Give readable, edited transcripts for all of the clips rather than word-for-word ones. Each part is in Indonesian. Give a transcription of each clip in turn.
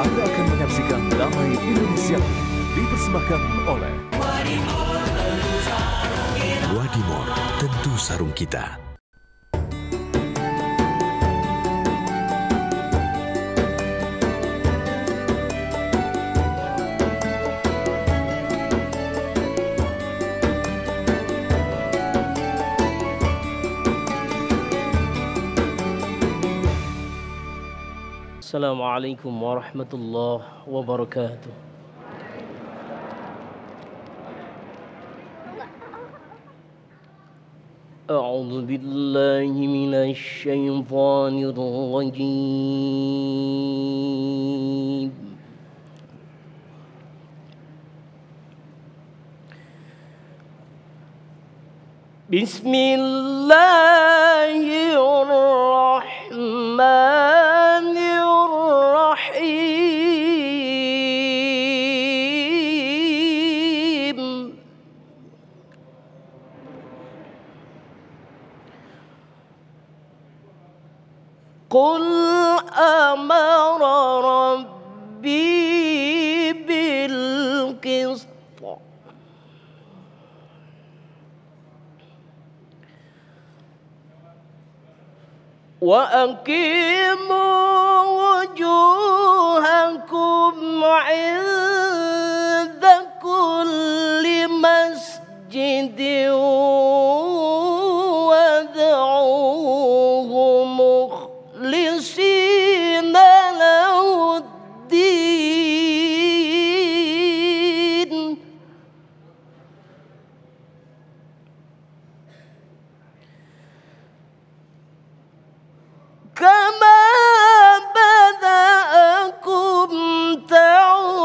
Anda akan menyaksikan Damai Indonesia dipersembahkan oleh Wadimor, tentu sarung kita. Assalamualaikum warahmatullahi wabarakatuh. A'udzu billahi minasy syaithanir rajim. Bismillahirrahmanirrahim. Qul amara rabbi bil qist wa aqimu wujuhakum 'inda kulli masjidin wad'uuhu mukhlisina lahuddin kama bada'akum ta'udun.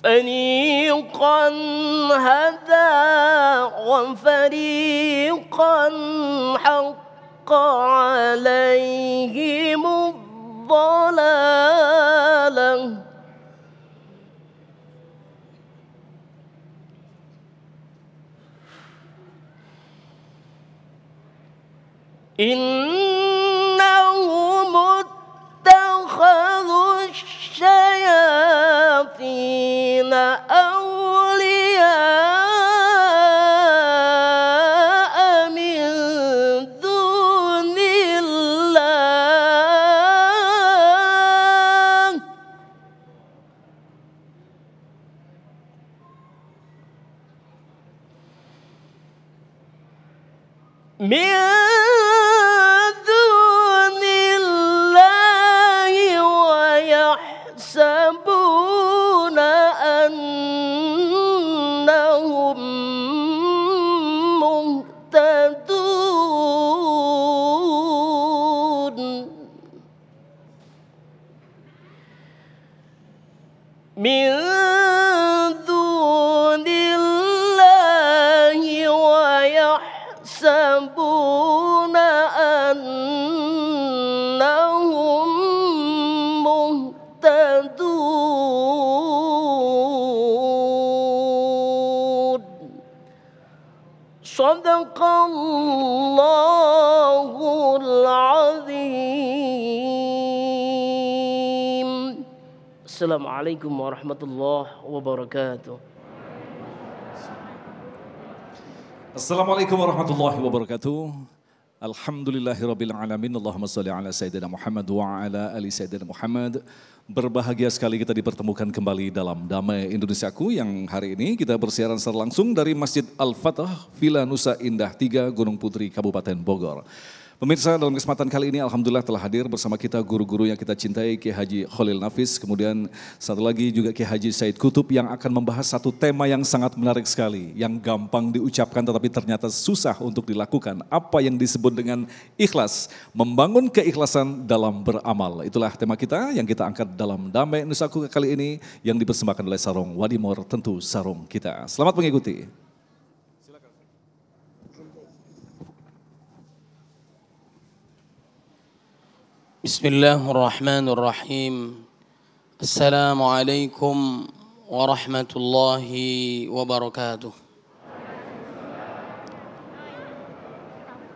Fariqan hada wa fariqan haqqa alaihimud dhalalah. Innahum ittakhadhu asyayatina awliya'a min dunillah wa yahsabuna annahum muhtadun. Min dunillahi wa yahsabuna annahum muhtadun. Shadaqallahul azim. Assalamualaikum warahmatullahi wabarakatuh. Assalamualaikum warahmatullahi wabarakatuh. Alhamdulillahirabbil alamin. Allahumma shalli ala sayyidina Muhammad wa ala ali sayyidina Muhammad. Berbahagia sekali kita dipertemukan kembali dalam Damai Indonesiaku yang hari ini kita bersiaran secara langsung dari Masjid Al-Fatah, Villa Nusa Indah 3, Gunung Putri, Kabupaten Bogor. Pemirsa, dalam kesempatan kali ini alhamdulillah telah hadir bersama kita guru-guru yang kita cintai, Kiai Haji Khalil Nafis, kemudian satu lagi juga Kiai Haji Said Kutub yang akan membahas satu tema yang sangat menarik sekali, yang gampang diucapkan tetapi ternyata susah untuk dilakukan. Apa yang disebut dengan ikhlas, membangun keikhlasan dalam beramal. Itulah tema kita yang kita angkat dalam Damai Indonesiaku kali ini yang dipersembahkan oleh Sarung Wadimor, tentu sarung kita. Selamat mengikuti. Bismillahirrahmanirrahim. Assalamualaikum warahmatullahi wabarakatuh.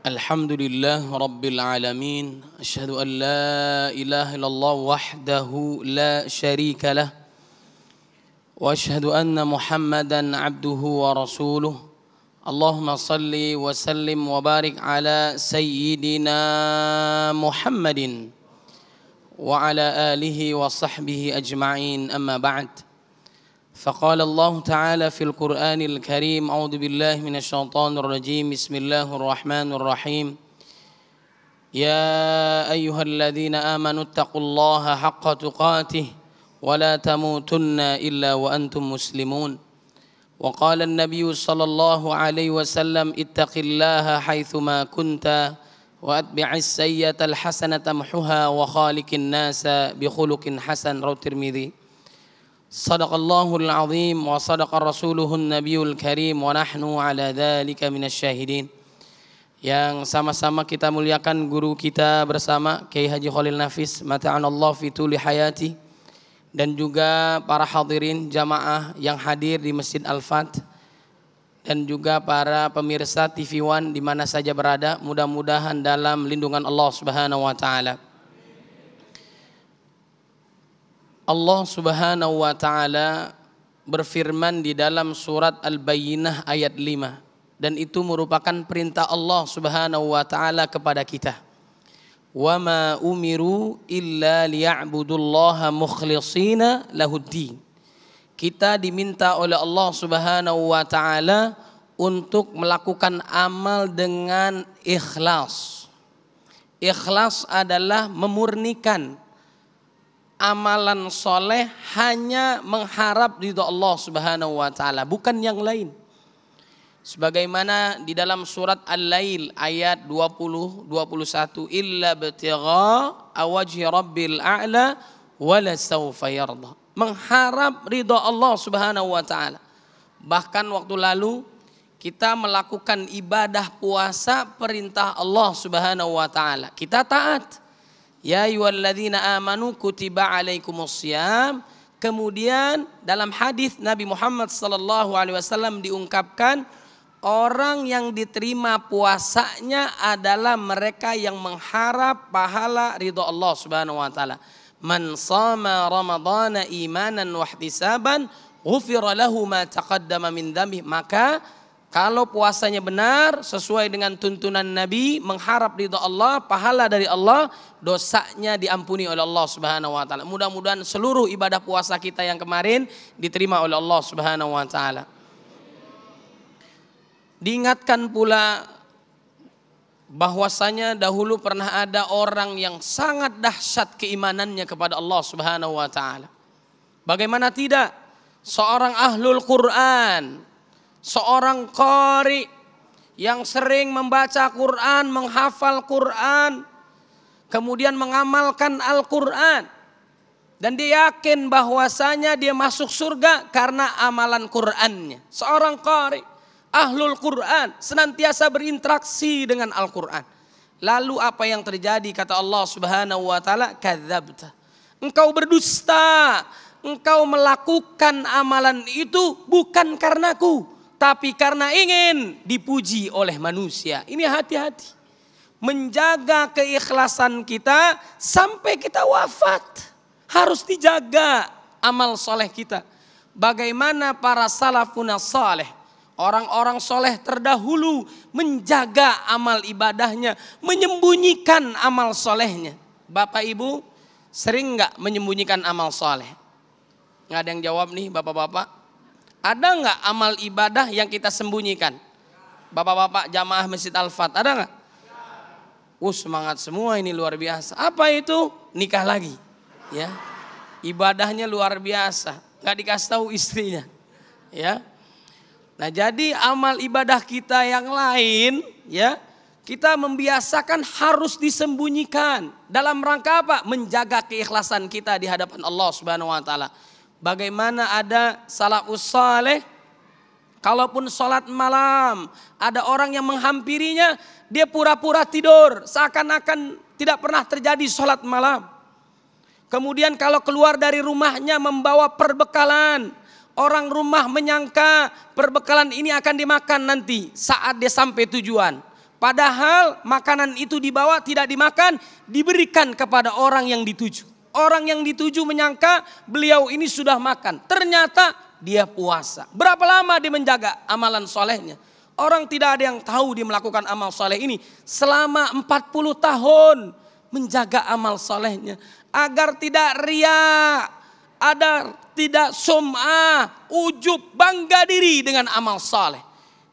Alhamdulillah rabbil alamin. Asyhadu an la ilaha illallah wahdahu la syarika lah. Wa asyhadu anna Muhammadan abduhu wa rasuluh. Allahumma salli wa sallim wa barik ala sayyidina Muhammadin wa ala alihi wa sahbihi ajma'in, amma ba'd. فقال الله تعالى في القرآن الكريم: أعوذ بالله من الشيطان الرجيم، بسم الله الرحمن الرحيم. يا أيها الذين آمنوا اتقوا الله حق تقاته ولا تموتن إلا وأنتم مسلمون. وقال النبي صلى الله عليه وسلم: اتق الله حيثما كنت وأتبع السيئة الحسنة تمحها وخالق الناس بخلق حسن. رواه الترمذي. Sadaqallahul azim wa sadaqa rasuluhun nabiyul karim wa nahnu ala dhalika minasyahidin. Yang sama-sama kita muliakan guru kita bersama Kiai Haji Khalil Nafis, mata'anallah fi tuli hayati, dan juga para hadirin jamaah yang hadir di Masjid Al-Fat, dan juga para pemirsa TV One di mana saja berada, mudah-mudahan dalam lindungan Allah Subhanahu wa taala. Allah Subhanahu wa taala berfirman di dalam surat Al-Bayyinah ayat 5, dan itu merupakan perintah Allah Subhanahu wa taala kepada kita. Wa ma umiru illa liya'budullaha mukhlishina lahuddin. Kita diminta oleh Allah Subhanahu wa taala untuk melakukan amal dengan ikhlas. Ikhlas adalah memurnikan amalan soleh hanya mengharap ridho Allah Subhanahu wa taala, bukan yang lain. Sebagaimana di dalam surat Al-Lail ayat 20-21, illa btigha wajhi rabbil a'la wala sawfa yarda. Mengharap ridho Allah Subhanahu wa taala. Bahkan waktu lalu kita melakukan ibadah puasa perintah Allah Subhanahu wa taala, kita taat. Ya ayyuhalladzina amanu kutiba alaikumussyam. Kemudian dalam hadis Nabi Muhammad sallallahu alaihi wasallam diungkapkan, orang yang diterima puasanya adalah mereka yang mengharap pahala ridho Allah Subhanahu wa taala. Man shama ramadhana imanan wa ihtisaban ghufira lahu ma taqaddama min dzambi. Maka kalau puasanya benar sesuai dengan tuntunan Nabi, mengharap ridha Allah, pahala dari Allah, dosanya diampuni oleh Allah Subhanahu wa taala. Mudah-mudahan seluruh ibadah puasa kita yang kemarin diterima oleh Allah Subhanahu wa taala. Diingatkan pula bahwasanya dahulu pernah ada orang yang sangat dahsyat keimanannya kepada Allah Subhanahu wa taala. Bagaimana tidak? Seorang ahlul Quran, seorang qari yang sering membaca Quran, menghafal Quran, kemudian mengamalkan Al-Quran, dan dia yakin bahwasanya dia masuk surga karena amalan Qurannya. Seorang qari, ahlul Quran, senantiasa berinteraksi dengan Al-Quran. Lalu apa yang terjadi? Kata Allah Subhanahu wa taala, kadzabta. Engkau berdusta, engkau melakukan amalan itu bukan karenaku, tapi karena ingin dipuji oleh manusia. Ini hati-hati. Menjaga keikhlasan kita sampai kita wafat. Harus dijaga amal soleh kita. Bagaimana para salafun saleh, orang-orang soleh terdahulu menjaga amal ibadahnya, menyembunyikan amal solehnya. Bapak ibu sering nggak menyembunyikan amal soleh? Nggak ada yang jawab nih bapak-bapak. Ada nggak amal ibadah yang kita sembunyikan? Bapak-bapak jamaah Masjid Al-Fat, ada nggak? Semangat semua ini, luar biasa. Apa itu? Nikah lagi, ya. Ibadahnya luar biasa, nggak dikasih tahu istrinya, ya. Nah, jadi amal ibadah kita yang lain, ya, kita membiasakan harus disembunyikan. Dalam rangka apa? Menjaga keikhlasan kita di hadapan Allah Subhanahu wa taala. Bagaimana ada salafus saleh, kalaupun sholat malam, ada orang yang menghampirinya, dia pura-pura tidur, seakan-akan tidak pernah terjadi sholat malam. Kemudian kalau keluar dari rumahnya membawa perbekalan, Orang rumah menyangka perbekalan ini akan dimakan nanti saat dia sampai tujuan. Padahal makanan itu dibawa tidak dimakan, diberikan kepada orang yang dituju. Orang yang dituju menyangka beliau ini sudah makan. Ternyata dia puasa. Berapa lama dia menjaga amalan solehnya? Orang tidak ada yang tahu dia melakukan amal soleh ini selama 40 tahun. Menjaga amal solehnya. Agar tidak riya, ada tidak sum'ah, ujub, bangga diri dengan amal soleh.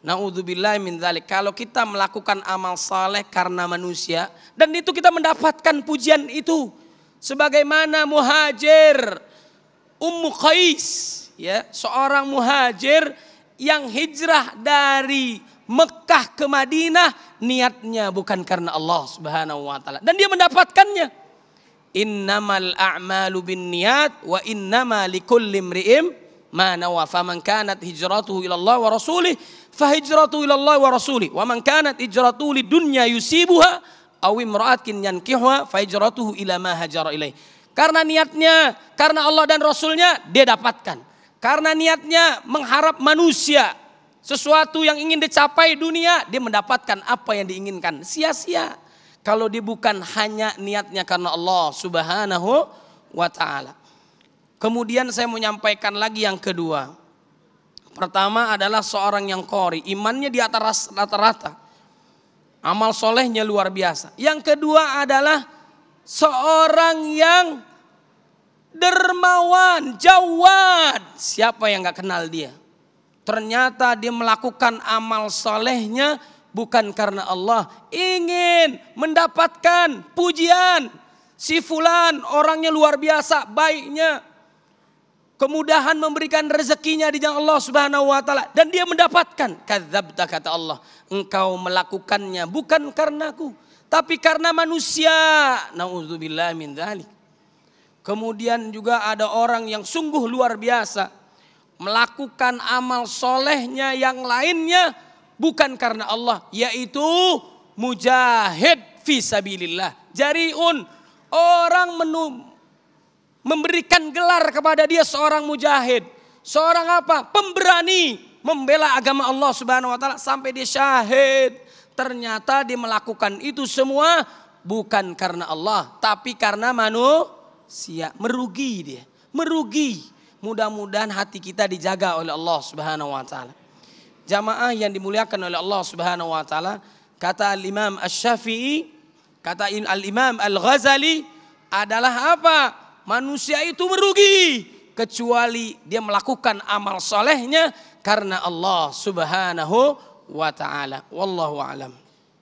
Na'udzubillah min dzalik. Kalau kita melakukan amal soleh karena manusia, dan itu kita mendapatkan pujian itu. Sebagaimana muhajir Ummu Qais, ya, seorang muhajir yang hijrah dari Mekah ke Madinah, niatnya bukan karena Allah Subhanahu wa taala, dan dia mendapatkannya. Innamal a'malu binniyat wa innama likulli imri'in ma nawa. Faman kanat hijratuhu ila Allah wa rasulih fa hijratuhu ila Allah wa rasulih. Wa man kanat hijratuhu lidunya yusibuha aw imra'atin yankihuha fa hijratuhu ila ma hajara ilaih. Karena niatnya karena Allah dan Rasulnya, dia dapatkan. Karena niatnya mengharap manusia, sesuatu yang ingin dicapai dunia, dia mendapatkan apa yang diinginkan. Sia-sia kalau dia bukan hanya niatnya karena Allah Subhanahu wa ta'ala. Kemudian saya mau menyampaikan lagi yang kedua. Pertama adalah seorang yang qori, imannya di atas rata-rata, amal solehnya luar biasa. Yang kedua adalah seorang yang dermawan, jawad. Siapa yang gak kenal dia? Ternyata dia melakukan amal solehnya bukan karena Allah, ingin mendapatkan pujian. Si fulan orangnya luar biasa, baiknya, kemudahan memberikan rezekinya di jalan Allah Subhanahu wa taala, dan dia mendapatkan. Kadzabta, kata Allah, engkau melakukannya bukan karenaku, tapi karena manusia. Nauzubillah min dzalik. Kemudian juga ada orang yang sungguh luar biasa, melakukan amal solehnya yang lainnya bukan karena Allah, yaitu mujahid fi sabilillah. Jariun, orang memberikan gelar kepada dia seorang mujahid. Seorang apa? Pemberani membela agama Allah Subhanahu wa taala sampai dia syahid. Ternyata dia melakukan itu semua bukan karena Allah, tapi karena manusia. Merugi dia, merugi. Mudah-mudahan hati kita dijaga oleh Allah Subhanahu wa taala. Jamaah yang dimuliakan oleh Allah Subhanahu wa taala, kata Al-Imam Asy-Syafi'i, kata Al-Imam Al-Ghazali adalah apa? Manusia itu merugi kecuali dia melakukan amal solehnya karena Allah Subhanahu wa taala. Wallahu a'lam.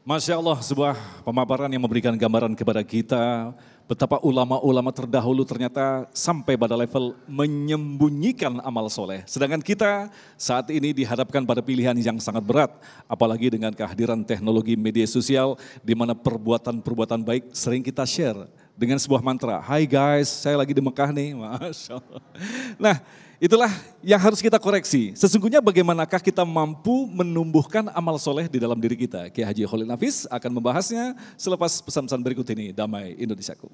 Masya Allah, sebuah pemaparan yang memberikan gambaran kepada kita betapa ulama-ulama terdahulu ternyata sampai pada level menyembunyikan amal soleh. Sedangkan kita saat ini dihadapkan pada pilihan yang sangat berat. Apalagi dengan kehadiran teknologi media sosial di mana perbuatan-perbuatan baik sering kita share dengan sebuah mantra. Hai guys, saya lagi di Mekah nih. Masya Allah. Nah, itulah yang harus kita koreksi. Sesungguhnya bagaimanakah kita mampu menumbuhkan amal soleh di dalam diri kita. Kiai Haji Khalil Nafis akan membahasnya selepas pesan-pesan berikut ini. Damai Indonesiaku.